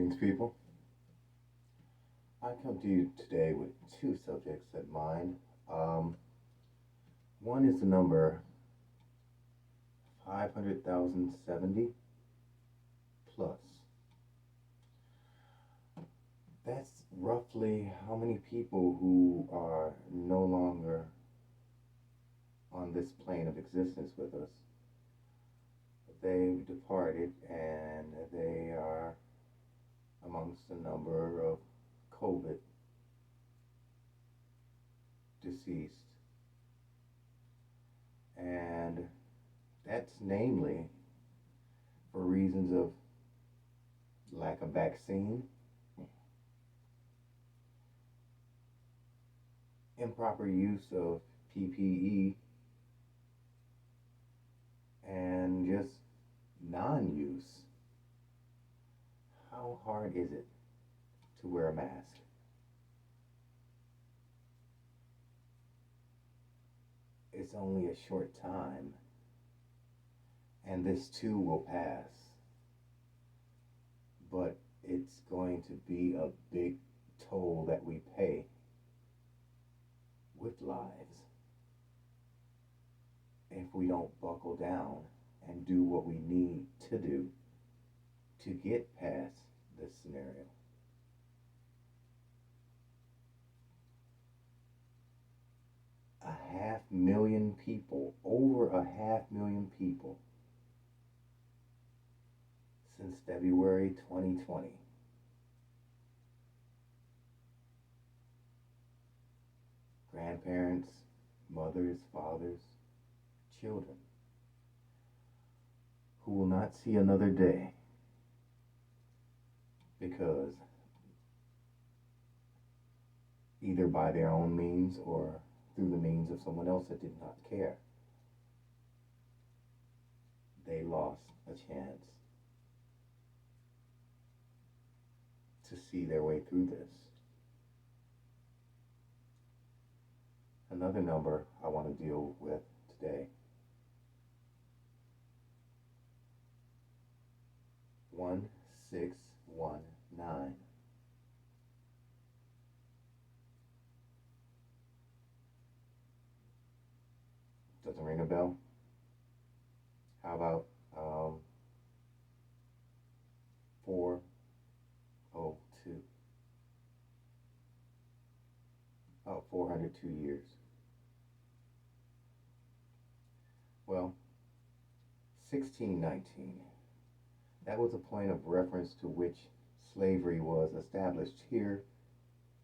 Greetings, people. I come to you today with two subjects in mind. Um, One is the number 500,070 plus. That's roughly how many people who are no longer on this plane of existence with us. They've departed and they are amongst the number of COVID deceased. And that's namely for reasons of lack of vaccine, improper use of PPE, and just non use. How hard is it to wear a mask? It's only a short time, and this too will pass. But it's going to be a big toll that we pay with lives if we don't buckle down and do what we need to do to get past this scenario. A half million people, over a half million people, since February 2020. Grandparents, mothers, fathers, children, who will not see another day because either by their own means or through the means of someone else that did not care, they lost a chance to see their way through this. Another number I want to deal with today: 1619. Doesn't ring a bell? How about 402? Oh, 402 years. Well, 1619. That was a point of reference to which slavery was established here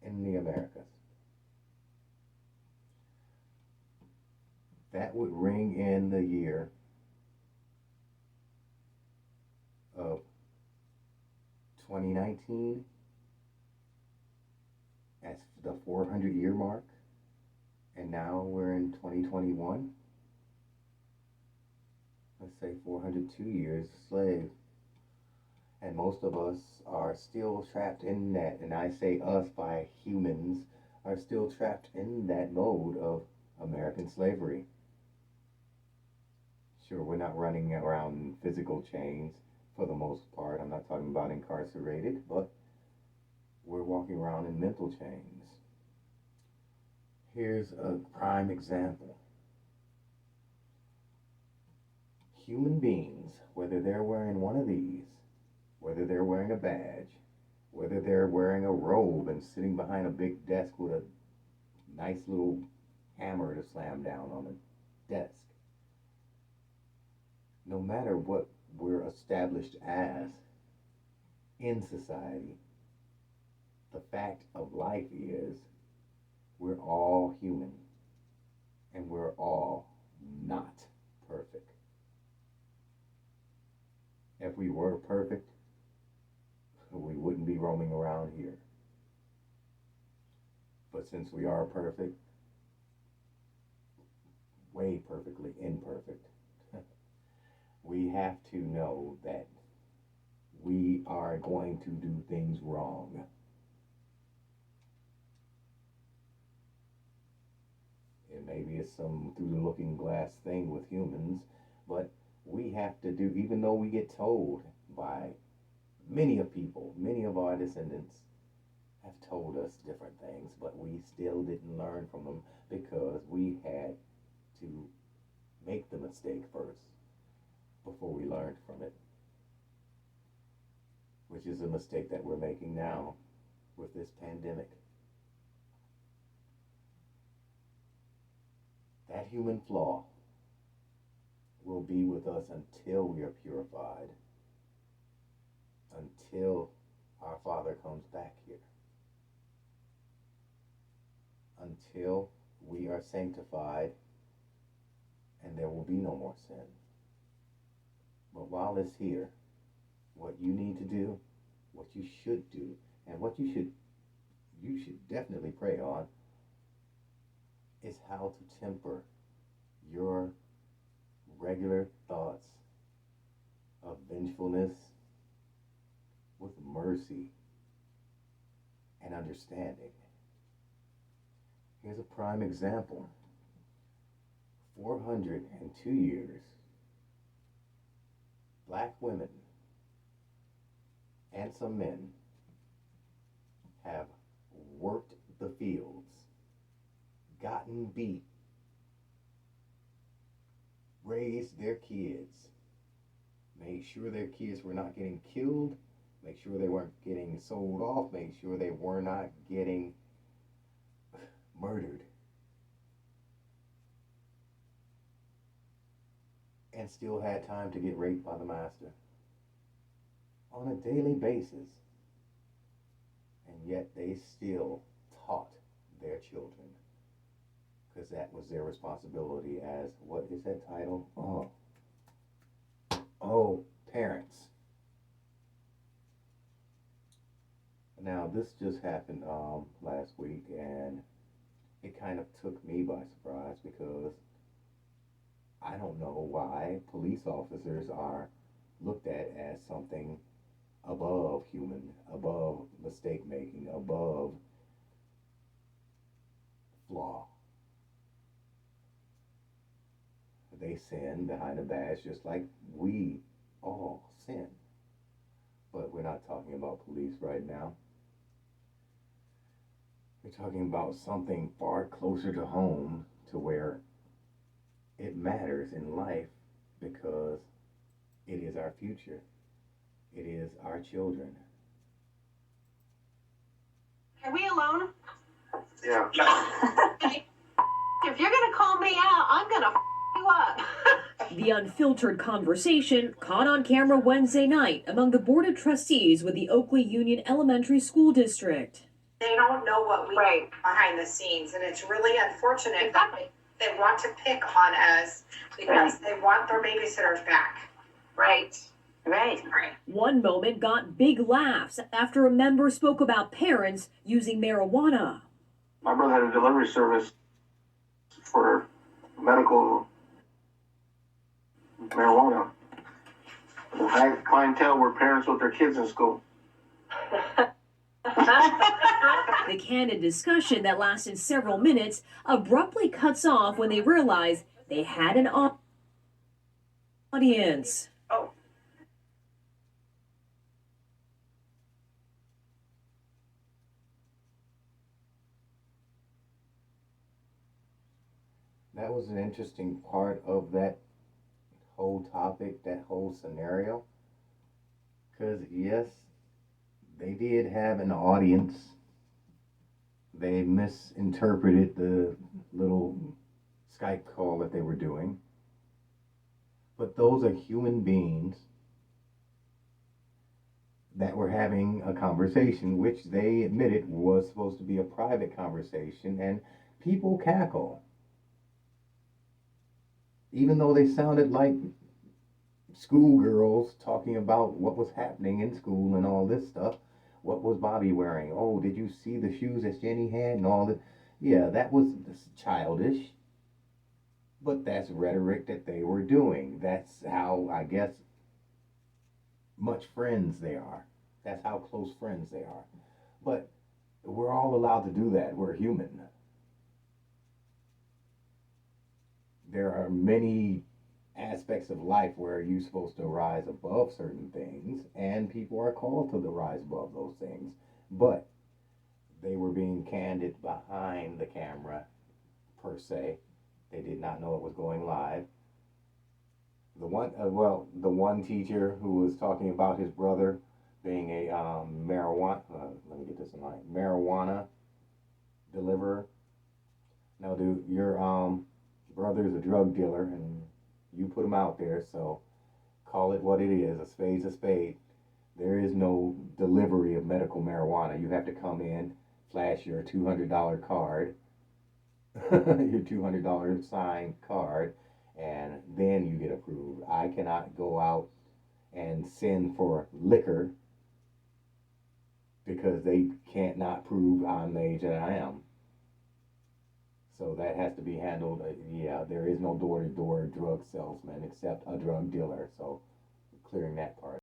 in the Americas. That would ring in the year of 2019 as the 400-year mark, and now we're in 2021. Let's say 402 years slave. And most of us are still trapped in that, and I say us by humans, are still trapped in that mode of American slavery. Sure, we're not running around in physical chains for the most part. I'm not talking about incarcerated, but we're walking around in mental chains. Here's a prime example. Human beings, whether they're wearing one of these, whether they're wearing a badge, whether they're wearing a robe and sitting behind a big desk with a nice little hammer to slam down on the desk, no matter what we're established as in society, the fact of life is we're all human and we're all not perfect. If we were perfect, we wouldn't be roaming around here. But since we are perfect, way perfectly imperfect, we have to know that we are going to do things wrong. And maybe it's some through the looking glass thing with humans, but we have to do, even though we get told by many of our descendants have told us different things, but we still didn't learn from them because we had to make the mistake first before we learned from it, which is a mistake that we're making now with this pandemic. That human flaw will be with us until we are purified, until our Father comes back here, until we are sanctified and there will be no more sin. But while it's here, what you need to do, what you should do, and what you should definitely pray on is how to temper your regular thoughts of vengefulness with mercy and understanding. Here's a prime example. 402 years, black women and some men have worked the fields, gotten beat, raised their kids, made sure their kids were not getting killed, make sure they weren't getting sold off, make sure they were not getting murdered, and still had time to get raped by the master on a daily basis. And yet they still taught their children, because that was their responsibility as, what is that title? Parents. Now, this just happened last week, and it kind of took me by surprise because I don't know why police officers are looked at as something above human, above mistake making, above flaw. They sin behind a badge just like we all sin. But we're not talking about police right now. We're talking about something far closer to home, to where it matters in life, because it is our future. It is our children. Are we alone? Yeah. If you're gonna call me out, I'm gonna you up. The unfiltered conversation caught on camera Wednesday night among the Board of Trustees with the Oakley Union Elementary School District. They don't know what we Right. do behind the scenes, and it's really unfortunate. Exactly. They want to pick on us because they want their babysitters back. Right. Right. One moment got big laughs after a member spoke about parents using marijuana. My brother had a delivery service for medical marijuana. The high clientele were parents with their kids in school. The candid discussion that lasted several minutes abruptly cuts off when they realize they had an audience. Oh. That was an interesting part of that whole topic, that whole scenario. Because, yes, they did have an audience. They misinterpreted the little Skype call that they were doing. But those are human beings that were having a conversation, which they admitted was supposed to be a private conversation, and people cackle. Even though they sounded like schoolgirls talking about what was happening in school and all this stuff. What was Bobby wearing? Oh, did you see the shoes that Jenny had and all that? Yeah, that was childish. But that's rhetoric that they were doing. That's how, I guess, much friends they are. That's how close friends they are. But we're all allowed to do that. We're human. There are many aspects of life where you're supposed to rise above certain things, and people are called to the rise above those things. But they were being candid behind the camera, per se. They did not know it was going live. The one teacher who was talking about his brother being a marijuana, let me get this in line, marijuana deliverer. Now, dude, your brother's a drug dealer, and you put him out there, so call it what it is. A spade's a spade. There is no delivery of medical marijuana. You have to come in, flash your $200 card, your $200 signed card, and then you get approved. I cannot go out and send for liquor because they can't not prove I'm the age that I am. So that has to be handled. Yeah, there is no door-to-door drug salesman except a drug dealer. So clearing that part.